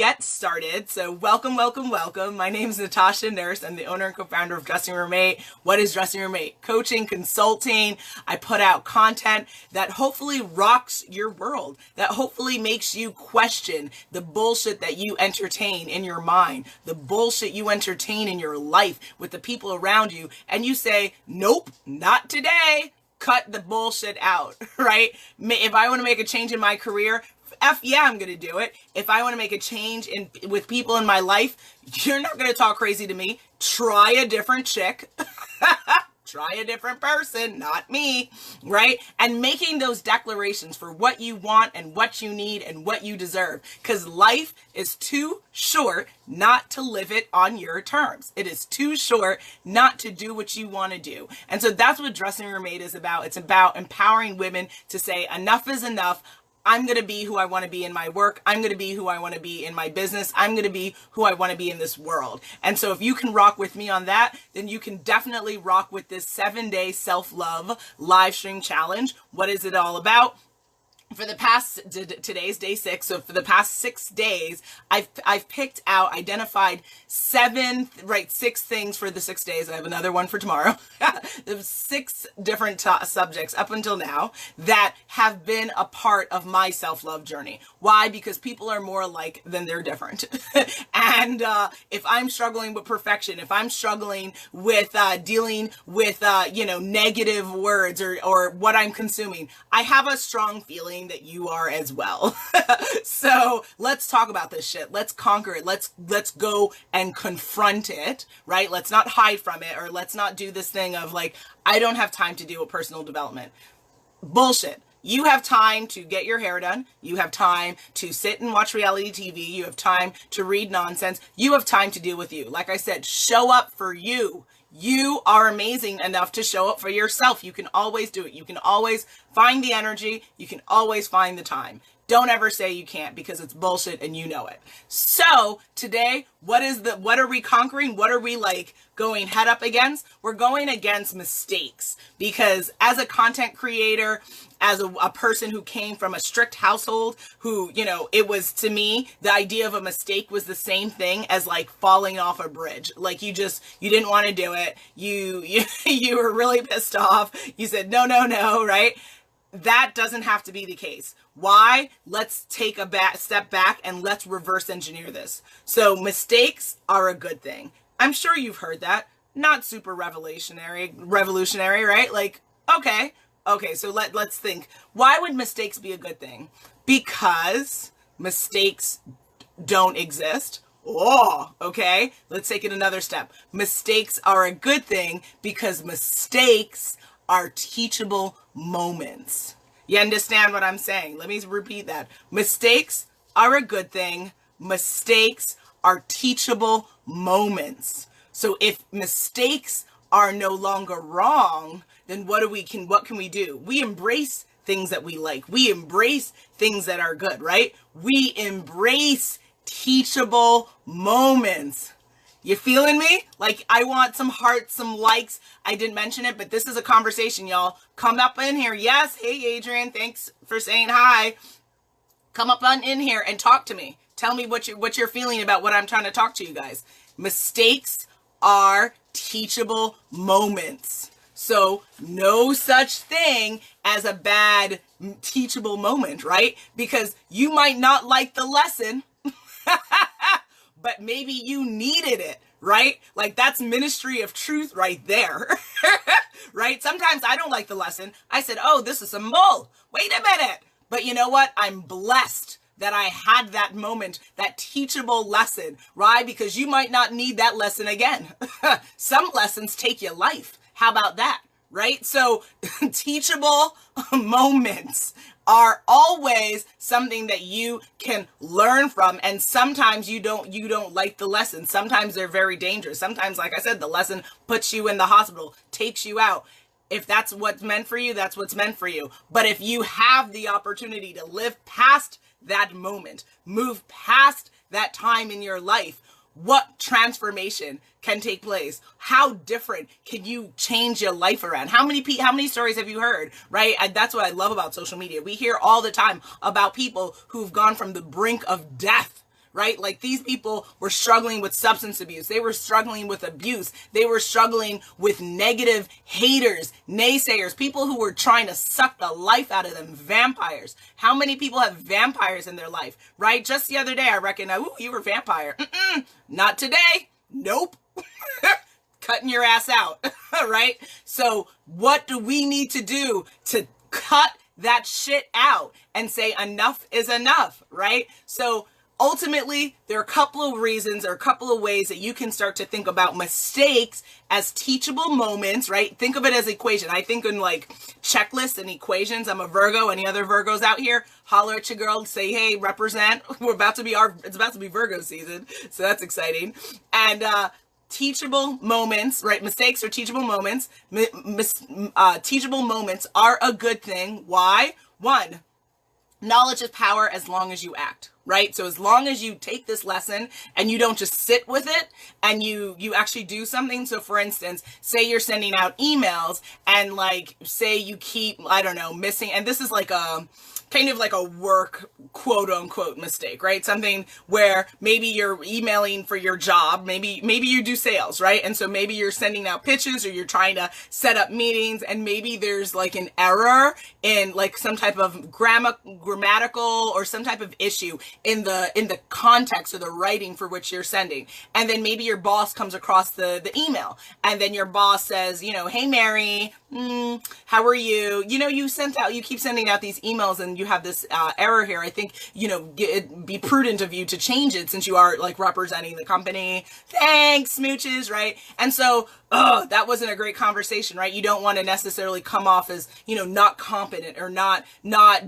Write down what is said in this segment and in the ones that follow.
get started. So welcome. My name is Natasha Nurse. I'm the owner and co-founder of Dressing Room Mate. What is Dressing Room Mate? Coaching, consulting. I put out content that hopefully rocks your world, that hopefully makes you question the bullshit that you entertain in your mind, the bullshit you entertain in your life with the people around you, and you say, nope, not today. Cut the bullshit out, right? If I want to make a change in my career, yeah, I'm going to do it. If I want to make a change with people in my life, you're not going to talk crazy to me. Try a different chick. Try a different person, not me, right? And making those declarations for what you want and what you need and what you deserve. Because life is too short not to live it on your terms. It is too short not to do what you want to do. And so that's what Dressing Room Mate is about. It's about empowering women to say enough is enough. I'm going to be who I want to be in my work. I'm going to be who I want to be in my business. I'm going to be who I want to be in this world. And so if you can rock with me on that, then you can definitely rock with this 7-day self-love live stream challenge. What is it all about? For the past, today's day 6, so for the past 6 days, I've picked out, identified 6 things for the 6 days. I have another one for tomorrow. There's 6 different subjects up until now that have been a part of my self-love journey. Why? Because people are more alike than they're different. And if I'm struggling with perfection, if I'm struggling with dealing with negative words or what I'm consuming, I have a strong feeling that you are as well. So let's talk about this shit. Let's conquer it. Let's go and confront it, right? Let's not hide from it, or let's not do this thing of like, I don't have time to deal with personal development. Bullshit. You have time to get your hair done. You have time to sit and watch reality TV. You have time to read nonsense. You have time to deal with you. Like I said, show up for you. You are amazing enough to show up for yourself. You can always do it. You can always find the energy. You can always find the time. Don't ever say you can't, because it's bullshit and you know it. So today, what are we conquering? What are we going head up against? We're going against mistakes, because as a content creator, as a person who came from a strict household, who, it was, to me, the idea of a mistake was the same thing as falling off a bridge. You didn't want to do it. You were really pissed off. You said, no, right? That doesn't have to be the case. Why? Let's take a step back and let's reverse engineer this. So mistakes are a good thing. I'm sure you've heard that. Not super revolutionary, right? Okay, so let's think. Why would mistakes be a good thing? Because mistakes don't exist. Oh, okay. Let's take it another step. Mistakes are a good thing because mistakes are teachable moments. You understand what I'm saying? Let me repeat that. Mistakes are a good thing. Mistakes are teachable moments. So if mistakes are no longer wrong, then what can we do? We embrace things that we like. We embrace things that are good, right? We embrace teachable moments. You feeling me? I want some hearts, some likes. I didn't mention it, but this is a conversation, y'all. Come up in here. Yes. Hey, Adrian. Thanks for saying hi. Come up in here and talk to me. Tell me what you're feeling about what I'm trying to talk to you guys. Mistakes are teachable moments. So no such thing as a bad teachable moment, right? Because you might not like the lesson, but maybe you needed it, right? That's ministry of truth right there, right? Sometimes I don't like the lesson. I said, oh, this is some bull. Wait a minute. But you know what? I'm blessed that I had that moment, that teachable lesson, right? Because you might not need that lesson again. Some lessons take your life. How about that, right? So teachable moments are always something that you can learn from. And sometimes you don't like the lesson. Sometimes they're very dangerous. Sometimes, like I said, the lesson puts you in the hospital, takes you out. If that's what's meant for you, that's what's meant for you. But if you have the opportunity to live past that moment, move past that time in your life, what transformation can take place? How different can you change your life around? How many stories have you heard, right? That's what I love about social media. We hear all the time about people who've gone from the brink of death, right? Like these people were struggling with substance abuse. They were struggling with abuse. They were struggling with negative haters, naysayers, people who were trying to suck the life out of them, vampires. How many people have vampires in their life, right? Just the other day, I recognized, ooh, you were a vampire. Not today. Nope. Cutting your ass out, right? So what do we need to do to cut that shit out and say enough is enough, right? So ultimately, there are a couple of reasons or a couple of ways that you can start to think about mistakes as teachable moments, right? Think of it as equation. I think in like checklists and equations. I'm a Virgo. Any other Virgos out here? Holler at your girl. Say, hey, represent. It's about to be Virgo season. So that's exciting. And, teachable moments, right? Mistakes are teachable moments. Teachable moments are a good thing. Why? One, knowledge is power as long as you act, right? So as long as you take this lesson and you don't just sit with it and you actually do something. So for instance, say you're sending out emails and like, say you keep, I don't know, missing, and this is like a kind of like a work quote unquote mistake, right? Something where maybe you're emailing for your job, maybe you do sales, right? And so maybe you're sending out pitches or you're trying to set up meetings and maybe there's like an error in like some type of grammatical or some type of issue in the context or the writing for which you're sending. And then maybe your boss comes across the email and then your boss says, you know, hey Mary, how are you? You know, you keep sending out these emails and you have this error here. I think, you know, it'd be prudent of you to change it since you are like representing the company. Thanks, smooches, right? And so, that wasn't a great conversation, right? You don't want to necessarily come off as, you know, not competent or not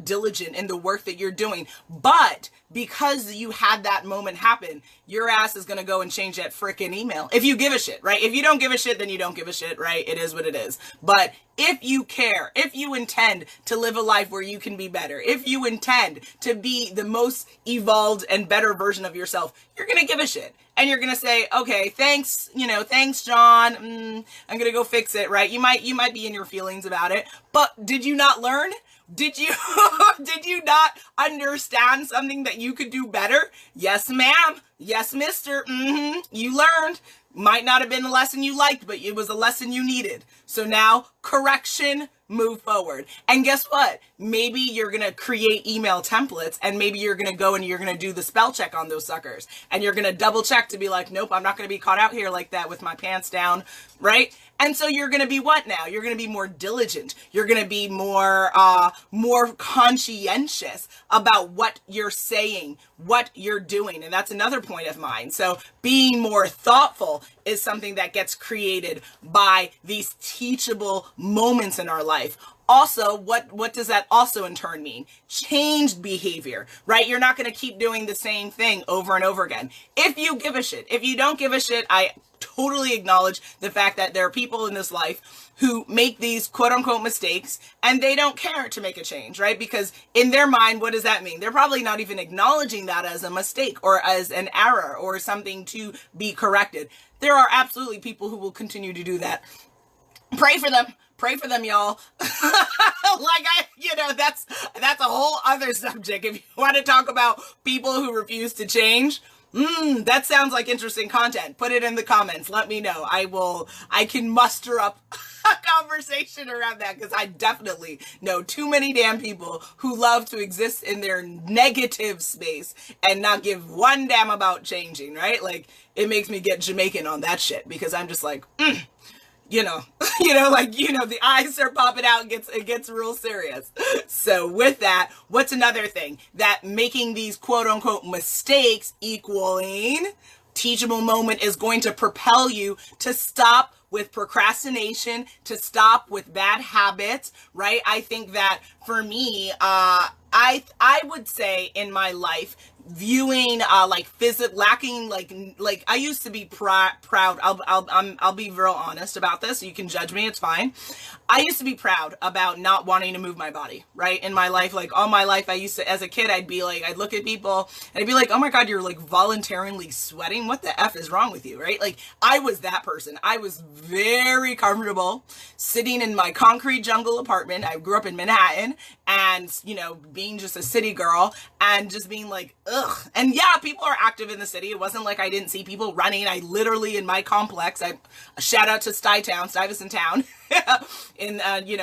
diligent in the work that you're doing. But because you had that moment happen, your ass is going to go and change that frickin' email. If you give a shit, right? If you don't give a shit, then you don't give a shit, right? It is what it is. But if you care, if you intend to live a life where you can be better, if you intend to be the most evolved and better version of yourself, you're going to give a shit. And you're going to say, okay, thanks, you know, thanks, John. I'm going to go fix it, right? You might be in your feelings about it, but did you not learn? Did you not understand something that you could do better? Yes, ma'am. Yes, mister. You learned. Might not have been the lesson you liked, but it was a lesson you needed. So now, correction, move forward. And guess what? Maybe you're going to create email templates and maybe you're going to go and you're going to do the spell check on those suckers. And you're going to double check to be like, nope, I'm not going to be caught out here like that with my pants down, right? And so you're going to be what now? You're going to be more diligent. You're going to be more conscientious about what you're saying, what you're doing. And that's another point of mine. So being more thoughtful is something that gets created by these teachable moments in our life. Also, what does that also in turn mean? Changed behavior, right? You're not going to keep doing the same thing over and over again. If you give a shit, if you don't give a shit, I totally acknowledge the fact that there are people in this life who make these quote unquote mistakes and they don't care to make a change, right? Because in their mind, what does that mean? They're probably not even acknowledging that as a mistake or as an error or something to be corrected. There are absolutely people who will continue to do that. Pray for them. Pray for them, y'all. That's a whole other subject. If you want to talk about people who refuse to change, that sounds like interesting content. Put it in the comments. Let me know. I can muster up a conversation around that because I definitely know too many damn people who love to exist in their negative space and not give one damn about changing, right? Like, it makes me get Jamaican on that shit because I'm just like, the eyes are popping out and it gets real serious. So with that, what's another thing that making these quote unquote mistakes equaling teachable moment is going to propel you to stop with procrastination, to stop with bad habits, right? I think that for me, I would say in my life, viewing lacking like I used to be proud. I'll be real honest about this. You can judge me, it's fine. I used to be proud about not wanting to move my body, right? In my life, like all my life, I used to, as a kid, I'd look at people and I'd be like, oh my God, you're like voluntarily sweating. What the F is wrong with you, right? Like I was that person. I was very comfortable sitting in my concrete jungle apartment. I grew up in Manhattan and, being just a city girl and just being like, ugh. And yeah, people are active in the city. It wasn't like I didn't see people running. I literally, in my complex, shout out to Stuyvesant Town in,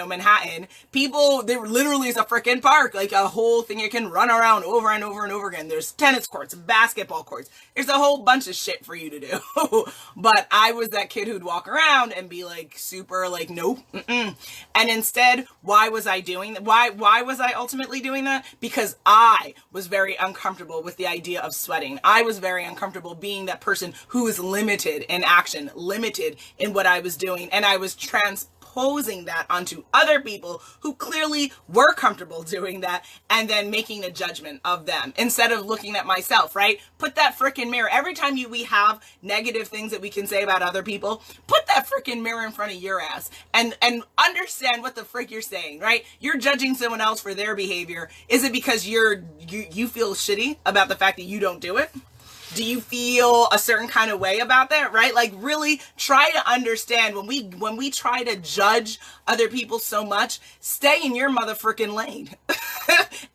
Manhattan. People, there literally is a freaking park, like a whole thing you can run around over and over and over again. There's tennis courts, basketball courts. There's a whole bunch of shit for you to do. But I was that kid who'd walk around and be like super like, nope. Mm-mm. And instead, why was I doing that? Why was I ultimately doing that? Because I was very uncomfortable with the idea of sweating. I was very uncomfortable being that person who is limited in action, limited in what I was doing. And I was transposing that onto other people who clearly were comfortable doing that and then making a judgment of them instead of looking at myself, right? Put that freaking mirror. Every time we have negative things that we can say about other people, put that freaking mirror in front of your ass and understand what the frick you're saying, right? You're judging someone else for their behavior. Is it because you feel shitty about the fact that you don't do it? Do you feel a certain kind of way about that, right? Like really try to understand when we try to judge other people so much, stay in your motherfucking lane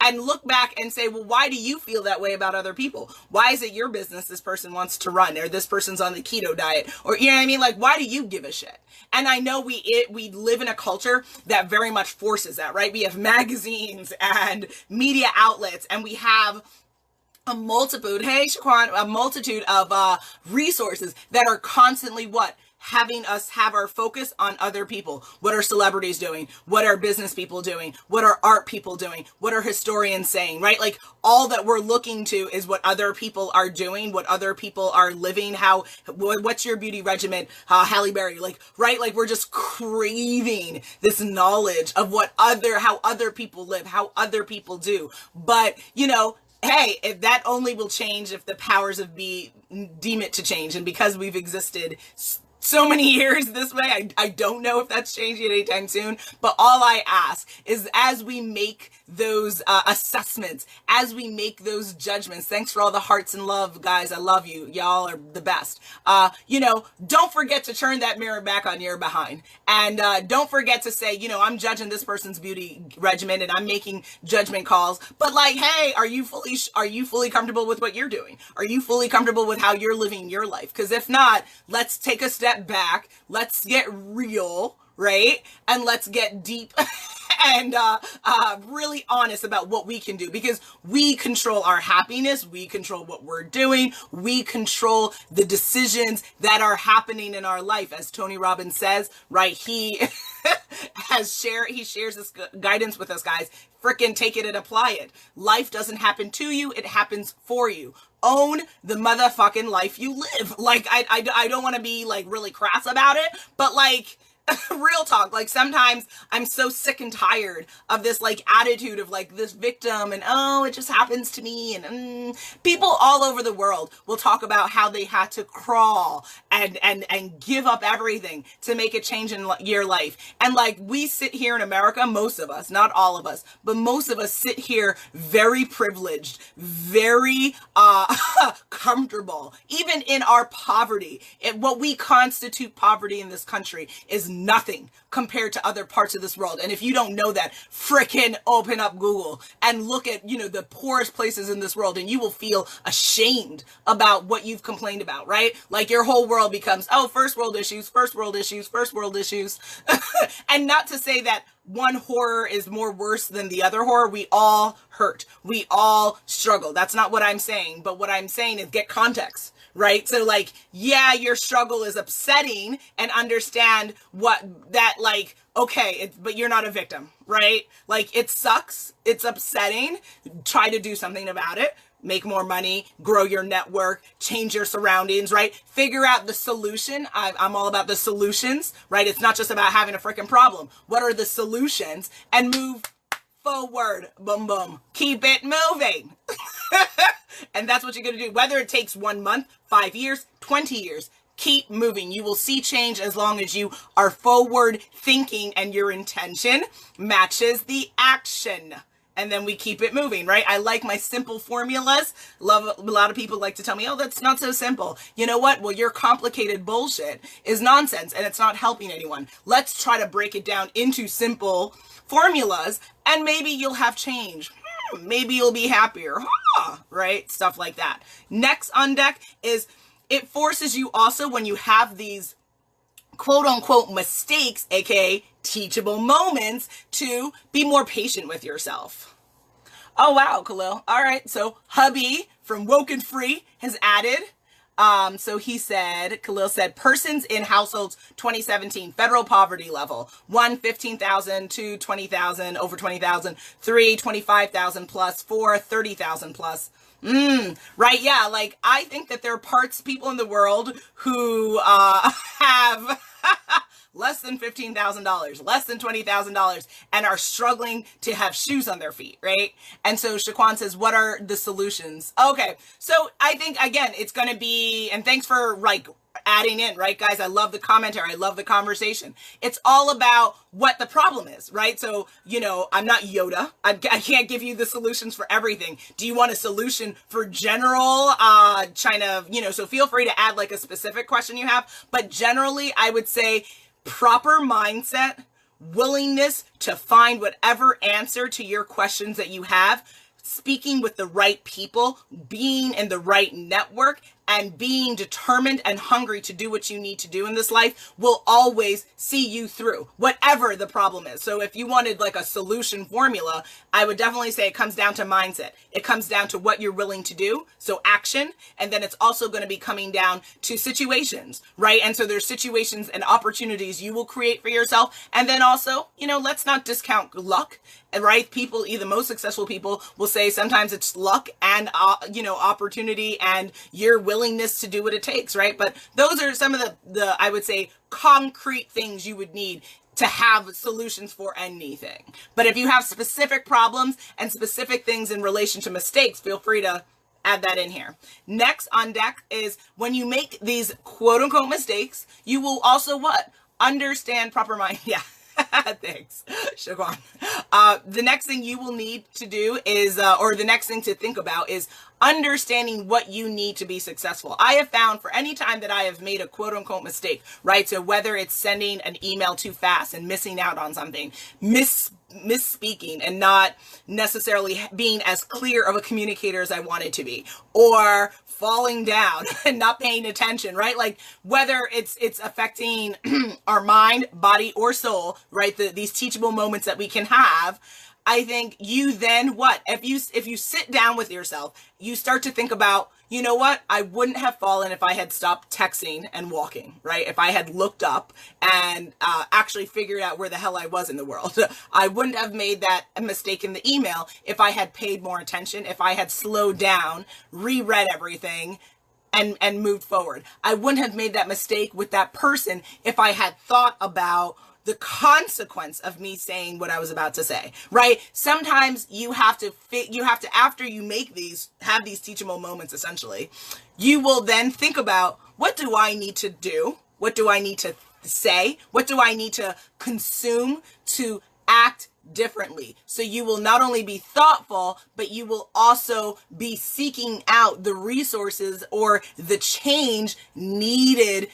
and look back and say, well, why do you feel that way about other people? Why is it your business this person wants to run, or this person's on the keto diet, or you know what I mean? Like, why do you give a shit? And I know we live in a culture that very much forces that, right? We have magazines and media outlets, and we have a multitude of resources that are constantly having us have our focus on other people. What are celebrities doing? What are business people doing? What are art people doing? What are historians saying, right? Like all that we're looking to is what other people are doing, what other people are living, what's your beauty regimen, Halle Berry, like, right? Like we're just craving this knowledge of how other people live, how other people do. But, hey, if that only will change if the powers of be deem it to change. And because we've existed so many years this way, I don't know if that's changing anytime soon. But all I ask is as we make those assessments, as we make those judgments, thanks for all the hearts and love, guys. I love you. Y'all are the best. Don't forget to turn that mirror back on your behind. And don't forget to say, I'm judging this person's beauty regimen and I'm making judgment calls. But like, hey, are you fully comfortable with what you're doing? Are you fully comfortable with how you're living your life? Because if not, let's take a step back. Let's get real, right? And let's get deep and really honest about what we can do, because we control our happiness. We control what we're doing. We control the decisions that are happening in our life. As Tony Robbins says, right? He shares this guidance with us, guys. Frickin' take it and apply it. Life doesn't happen to you. It happens for you. Own the motherfucking life you live. Like, I don't want to be like really crass about it, but like, real talk, like sometimes I'm so sick and tired of this like attitude of like this victim and oh, it just happens to me, and people all over the world will talk about how they had to crawl and give up everything to make a change in your life. And like we sit here in America, most of us, not all of us, but most of us sit here very privileged, very comfortable, even in our poverty. What we constitute poverty in this country is nothing compared to other parts of this world. And if you don't know that, frickin' open up Google and look at, the poorest places in this world, and you will feel ashamed about what you've complained about, right? Like your whole world becomes, oh, first world issues, first world issues, first world issues. And not to say that one horror is more worse than the other horror. We all hurt. We all struggle. That's not what I'm saying. But what I'm saying is get context. Right? So like, yeah, your struggle is upsetting, and understand but you're not a victim, right? Like it sucks. It's upsetting. Try to do something about it. Make more money, grow your network, change your surroundings, right? Figure out the solution. I'm all about the solutions, right? It's not just about having a freaking problem. What are the solutions? And move forward. Boom, boom. Keep it moving. And that's what you're going to do. Whether it takes 1 month, 5 years, 20 years, keep moving. You will see change as long as you are forward thinking and your intention matches the action. And then we keep it moving, right? I like my simple formulas. A lot of people like to tell me, oh, that's not so simple. You know what? Well, your complicated bullshit is nonsense and it's not helping anyone. Let's try to break it down into simple formulas and maybe you'll have change. maybe you'll be happier, right? Stuff like that. Next on deck is it forces you also, when you have these quote unquote mistakes, aka teachable moments, to be more patient with yourself. Oh wow, Khalil. All right, so hubby from Woke and Free has added. So he said, Khalil said, persons in households 2017 federal poverty level: 1, 15,000; 2, 20,000, over 20,000; 3, 25,000 plus; 4, 30,000 plus. Right, yeah, like I think that there are people in the world who have less than $15,000, less than $20,000, and are struggling to have shoes on their feet, right? And so Shaquan says, what are the solutions? Okay, so I think, again, it's going to be, and thanks for like adding in, right, guys? I love the commentary. I love the conversation. It's all about what the problem is, right? So, you know, I'm not Yoda. I can't give you the solutions for everything. Do you want a solution for general, so feel free to add like a specific question you have. But generally, I would say proper mindset, willingness to find whatever answer to your questions that you have, speaking with the right people, being in the right network, and being determined and hungry to do what you need to do in this life will always see you through, whatever the problem is. So if you wanted like a solution formula, I would definitely say it comes down to mindset. It comes down to what you're willing to do, so action, and then it's also going to be coming down to situations, right? And so there's situations and opportunities you will create for yourself. And then also, you know, let's not discount luck, right? People, even most successful people, will say sometimes it's luck and, opportunity and your willingness to do what it takes, right? But those are some of the I would say, concrete things you would need to have solutions for anything. But if you have specific problems and specific things in relation to mistakes, feel free to add that in here. Next on deck is when you make these quote unquote mistakes, you will also what? Understand proper mind. Yeah. Thanks, Shaquan. The next thing you will need to do is, or the next thing to think about is understanding what you need to be successful. I have found for any time that I have made a quote unquote mistake, right? So whether it's sending an email too fast and missing out on something, misspeaking and not necessarily being as clear of a communicator as I wanted to be, or falling down and not paying attention, right? Like whether it's affecting our mind, body, or soul, right? These teachable moments that we can have. I think you then what? If you sit down with yourself, you start to think about, you know what? I wouldn't have fallen if I had stopped texting and walking, right? If I had looked up and actually figured out where the hell I was in the world. I wouldn't have made that mistake in the email if I had paid more attention, if I had slowed down, reread everything, and moved forward. I wouldn't have made that mistake with that person if I had thought about the consequence of me saying what I was about to say, right? Sometimes you have to, after you have these teachable moments, essentially, you will then think about, what do I need to do? What do I need to say? What do I need to consume to act differently? So you will not only be thoughtful, but you will also be seeking out the resources or the change needed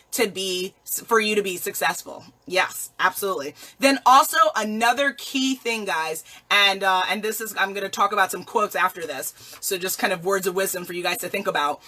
for you to be successful. Yes, absolutely. Then also another key thing, guys, and this is, I'm going to talk about some quotes after this. So just kind of words of wisdom for you guys to think about.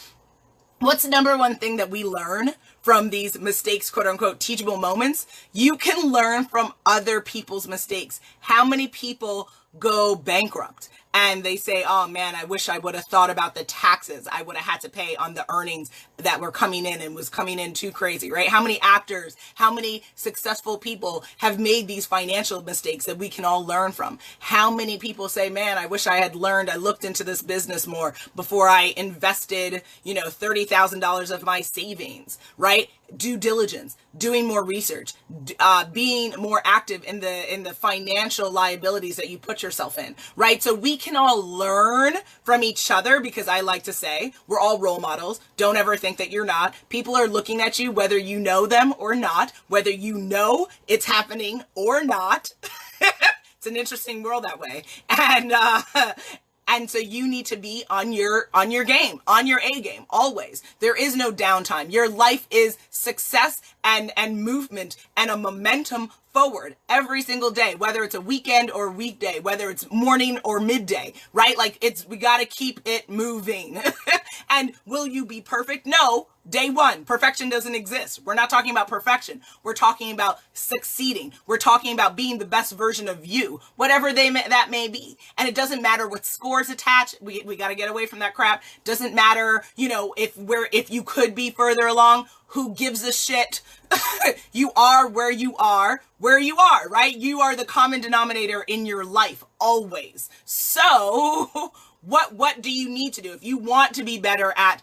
What's the number one thing that we learn from these mistakes, quote unquote, teachable moments? You can learn from other people's mistakes. How many people go bankrupt and they say, oh man, I wish I would have thought about the taxes I would have had to pay on the earnings that were coming in and was coming in too crazy, right? How many actors, how many successful people have made these financial mistakes that we can all learn from? How many people say, man, I wish I had I looked into this business more before I invested, $30,000 of my savings, right? Due diligence, doing more research, being more active in the financial liabilities that you put yourself in, right? So we can all learn from each other, because I like to say we're all role models. Don't ever think that you're not. People are looking at you, whether you know them or not, whether you know it's happening or not. It's an interesting world that way. And so you need to be on your game, on your A game, always. There is no downtime. Your life is success and movement and a momentum forward every single day, whether it's a weekend or weekday, whether it's morning or midday, right? Like we got to keep it moving. And will you be perfect? No. Day one, perfection doesn't exist. We're not talking about perfection. We're talking about succeeding. We're talking about being the best version of you, whatever that may be. And it doesn't matter what scores attached. We got to get away from that crap. Doesn't matter, if you could be further along. Who gives a shit? You are where you are, right? You are the common denominator in your life, always. So what do you need to do? If you want to be better at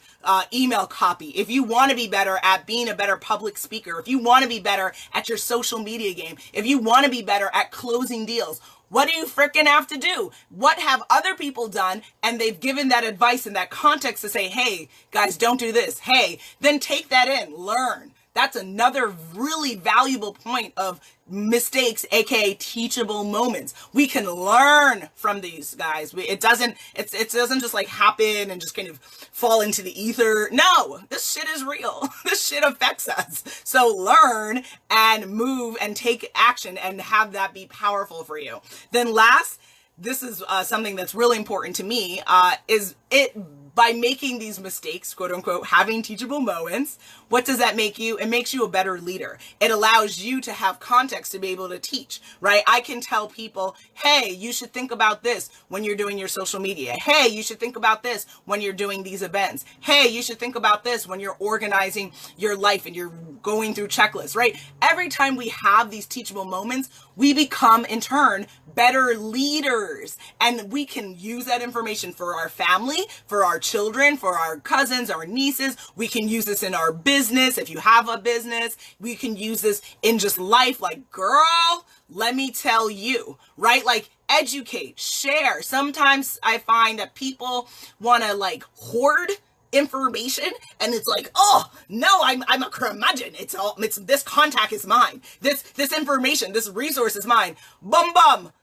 email copy, if you want to be better at being a better public speaker, if you want to be better at your social media game, if you want to be better at closing deals, what do you frickin' have to do? What have other people done? And they've given that advice in that context to say, hey, guys, don't do this. Hey, then take that in, learn. That's another really valuable point of mistakes, aka teachable moments. We can learn from these guys. It doesn't just like happen and just kind of fall into the ether. No, this shit is real. This shit affects us. So learn and move and take action and have that be powerful for you. Then last, this is something that's really important to me, is it by making these mistakes, quote unquote, having teachable moments, what does that make you? It makes you a better leader. It allows you to have context to be able to teach, right? I can tell people, hey, you should think about this when you're doing your social media. Hey, you should think about this when you're doing these events. Hey, you should think about this when you're organizing your life and you're going through checklists, right? Every time we have these teachable moments, we become, in turn, better leaders. And we can use that information for our family, for our children, for our cousins, our nieces. We can use this in our business. If you have a business, we can use this in just life. Like, girl, let me tell you, right? Like, educate, share. Sometimes I find that people want to like hoard information, and it's like, oh no, I'm a curmudgeon. It's this contact is mine. This information, this resource is mine. Bum.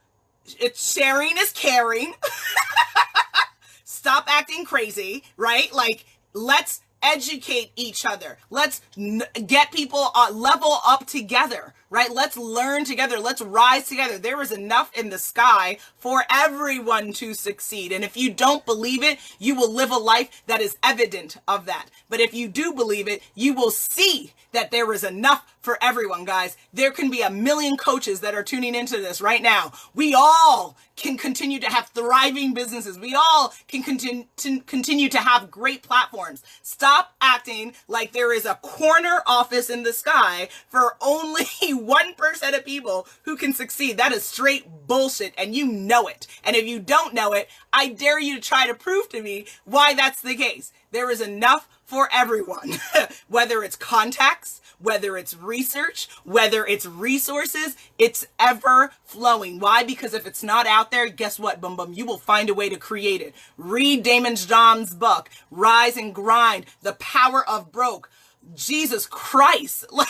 It's sharing is caring. Stop acting crazy, right? Like, let's educate each other. Let's get people level up together, right? Let's learn together. Let's rise together. There is enough in the sky for everyone to succeed. And if you don't believe it, you will live a life that is evident of that. But if you do believe it, you will see that there is enough for everyone, guys. There can be 1 million coaches that are tuning into this right now. We all can continue to have thriving businesses. We all can continue to have great platforms. Stop acting like there is a corner office in the sky for only 1% of people who can succeed. That is straight bullshit, and you know it. And if you don't know it, I dare you to try to prove to me why that's the case. There is enough for everyone, whether it's contacts, whether it's research, whether it's resources, it's ever flowing. Why? Because if it's not out there, guess what, you will find a way to create it. Read Damon John's book, Rise and Grind, The Power of Broke. Jesus Christ. Like,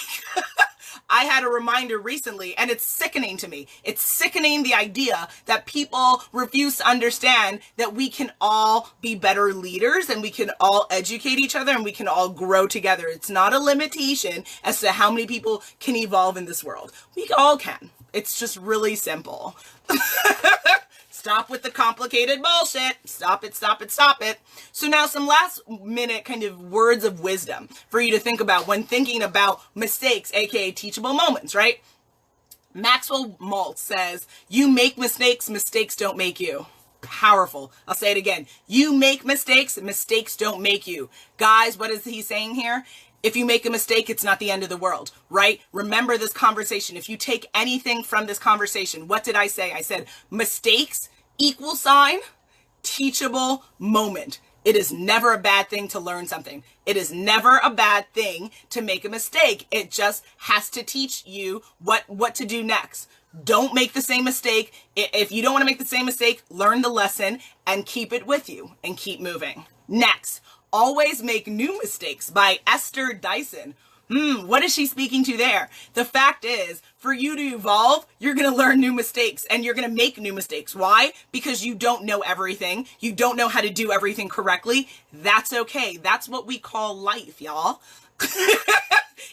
I had a reminder recently, and it's sickening to me. It's sickening, the idea that people refuse to understand that we can all be better leaders, and we can all educate each other, and we can all grow together. It's not a limitation as to how many people can evolve in this world. We all can. It's just really simple. Stop with the complicated bullshit. Stop it. So now some last minute kind of words of wisdom for you to think about when thinking about mistakes, aka teachable moments, right? Maxwell Maltz says, you make mistakes, mistakes don't make you. Powerful. I'll say it again. You make mistakes, mistakes don't make you. Guys, what is he saying here? If you make a mistake, it's not the end of the world, right? Remember this conversation. If you take anything from this conversation, what did I say? I said mistakes =, teachable moment. It is never a bad thing to learn something. It is never a bad thing to make a mistake. It just has to teach you what to do next. Don't make the same mistake. If you don't want to make the same mistake, learn the lesson and keep it with you and keep moving. Next, Always Make New Mistakes by Esther Dyson. What is she speaking to there? The fact is, for you to evolve, you're going to learn new mistakes and you're going to make new mistakes. Why? Because you don't know everything. You don't know how to do everything correctly. That's okay. That's what we call life, y'all.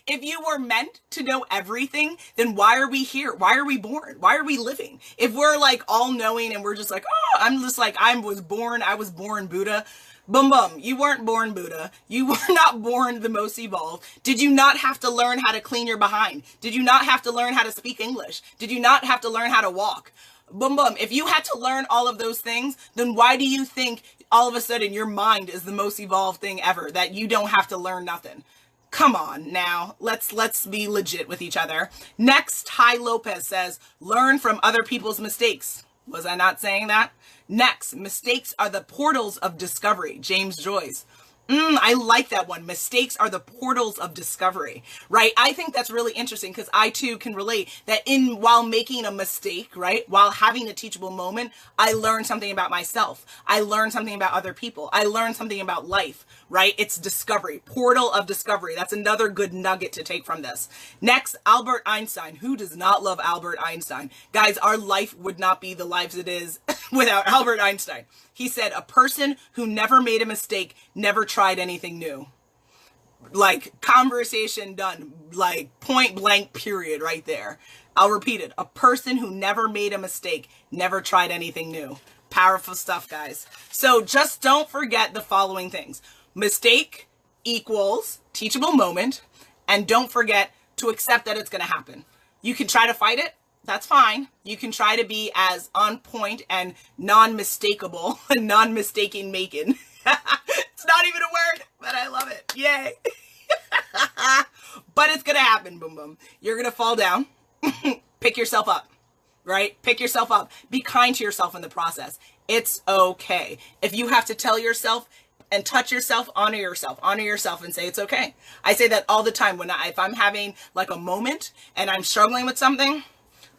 If you were meant to know everything, then why are we here? Why are we born? Why are we living? If we're like all knowing and we're just like, oh, I was born Buddha. Boom, boom. You weren't born Buddha. You were not born the most evolved. Did you not have to learn how to clean your behind? Did you not have to learn how to speak English? Did you not have to learn how to walk? Boom, boom. If you had to learn all of those things, then why do you think all of a sudden your mind is the most evolved thing ever, that you don't have to learn nothing? Come on now, let's be legit with each other. Next, Ty Lopez says, learn from other people's mistakes. Was I not saying that? Next, mistakes are the portals of discovery. James Joyce. I like that one. Mistakes are the portals of discovery, right? I think that's really interesting because I too can relate that while making a mistake, right? While having a teachable moment, I learned something about myself. I learned something about other people. I learned something about life, right? It's discovery, portal of discovery. That's another good nugget to take from this. Next, Albert Einstein. Who does not love Albert Einstein? Guys, our life would not be the lives it is without Albert Einstein. He said, a person who never made a mistake never tried anything new. Like, conversation done, like point blank period right there. I'll repeat it. A person who never made a mistake never tried anything new. Powerful stuff, guys. So just don't forget the following things. Mistake equals teachable moment. And don't forget to accept that it's going to happen. You can try to fight it. That's fine. You can try to be as on point and non-mistakable, non-mistaking making. It's not even a word, but I love it. Yay. But it's going to happen. Boom, boom. You're going to fall down. Pick yourself up, right? Pick yourself up. Be kind to yourself in the process. It's okay. If you have to tell yourself and touch yourself, honor yourself and say it's okay. I say that all the time if I'm having like a moment and I'm struggling with something,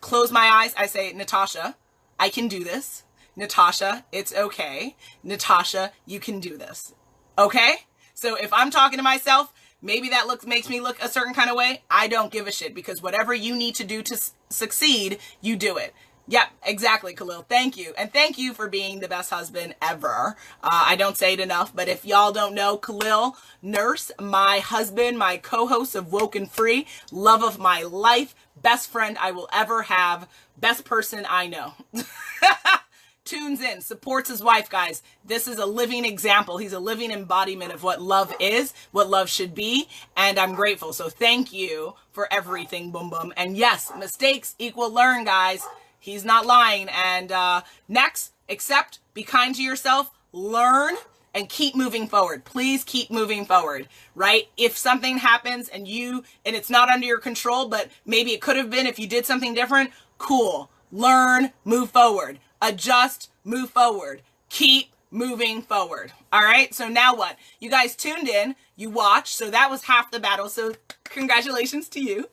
close my eyes. I say, Natasha, I can do this. Natasha, it's okay. Natasha, you can do this. Okay? So if I'm talking to myself, maybe that makes me look a certain kind of way. I don't give a shit, because whatever you need to do to succeed, you do it. Yep, exactly, Khalil. Thank you. And thank you for being the best husband ever. I don't say it enough, but if y'all don't know, Khalil Nurse, my husband, my co-host of Woke and Free, love of my life, best friend I will ever have, best person I know. Tunes in, supports his wife, guys. This is a living example. He's a living embodiment of what love is, what love should be, and I'm grateful. So thank you for everything, boom, boom. And yes, mistakes equal learn, guys. He's not lying. And next, accept, be kind to yourself, learn, and keep moving forward. Please keep moving forward, right? If something happens and it's not under your control, but maybe it could have been if you did something different, cool. Learn, move forward. Adjust, move forward. Keep moving forward. All right, so now what? You guys tuned in, you watched, so that was half the battle. So congratulations to you.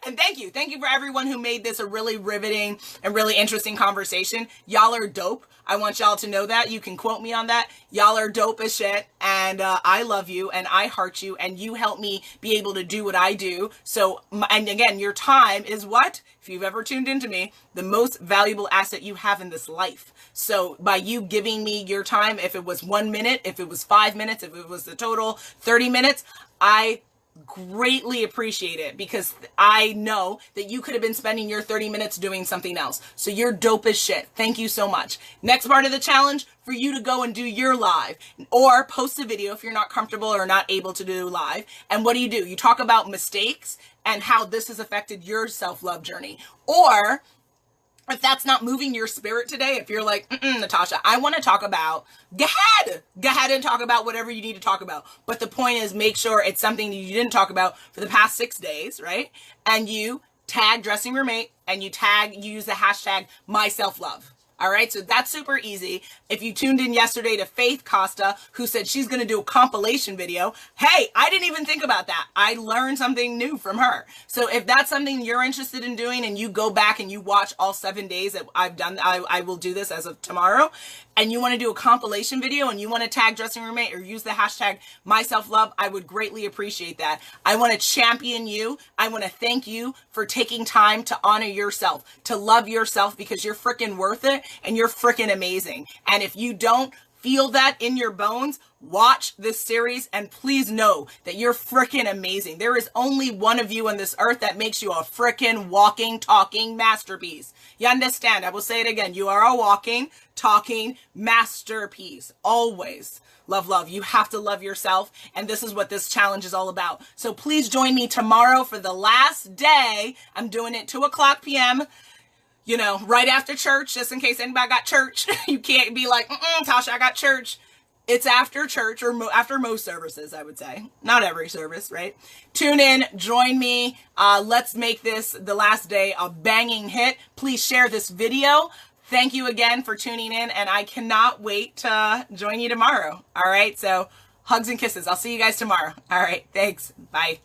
And thank you for everyone who made this a really riveting and really interesting conversation. Y'all are dope. I want y'all to know that. You can quote me on that. Y'all are dope as shit, and I love you, and I heart you, and you help me be able to do what I do. So, and again, your time is what? If you've ever tuned into me, the most valuable asset you have in this life. So by you giving me your time, if it was 1 minute, if it was 5 minutes, if it was the total 30 minutes, I greatly appreciate it, because I know that you could have been spending your 30 minutes doing something else. So you're dope as shit. Thank you so much. Next part of the challenge, for you to go and do your live or post a video if you're not comfortable or not able to do live. And what do? You talk about mistakes and how this has affected your self-love journey. Or if that's not moving your spirit today, if you're like, Natasha, I want to talk about, go ahead and talk about whatever you need to talk about. But the point is, make sure it's something that you didn't talk about for the past 6 days, right? And you tag Dressing Your Mate, and you use the hashtag #myselflove. All right, so that's super easy. If you tuned in yesterday to Faith Costa, who said she's going to do a compilation video, hey, I didn't even think about that. I learned something new from her. So if that's something you're interested in doing, and you go back and you watch all 7 days that I've done, I will do this as of tomorrow, and you want to do a compilation video and you want to tag Dressing Your Mate or use the hashtag #myselflove, I would greatly appreciate that. I want to champion you. I want to thank you for taking time to honor yourself, to love yourself, because you're freaking worth it and you're freaking amazing. And if you don't feel that in your bones, watch this series and please know that you're freaking amazing. There is only one of you on this earth that makes you a freaking walking, talking masterpiece. You understand? I will say it again. You are a walking, talking masterpiece. Always. Love, love. You have to love yourself. And this is what this challenge is all about. So please join me tomorrow for the last day. I'm doing it 2:00 p.m. You know, right after church, just in case anybody got church. You can't be like, Tasha, I got church. It's after church, or after most services, I would say. Not every service, right? Tune in, join me. Let's make this the last day a banging hit. Please share this video. Thank you again for tuning in, and I cannot wait to join you tomorrow. All right, so hugs and kisses. I'll see you guys tomorrow. All right, thanks. Bye.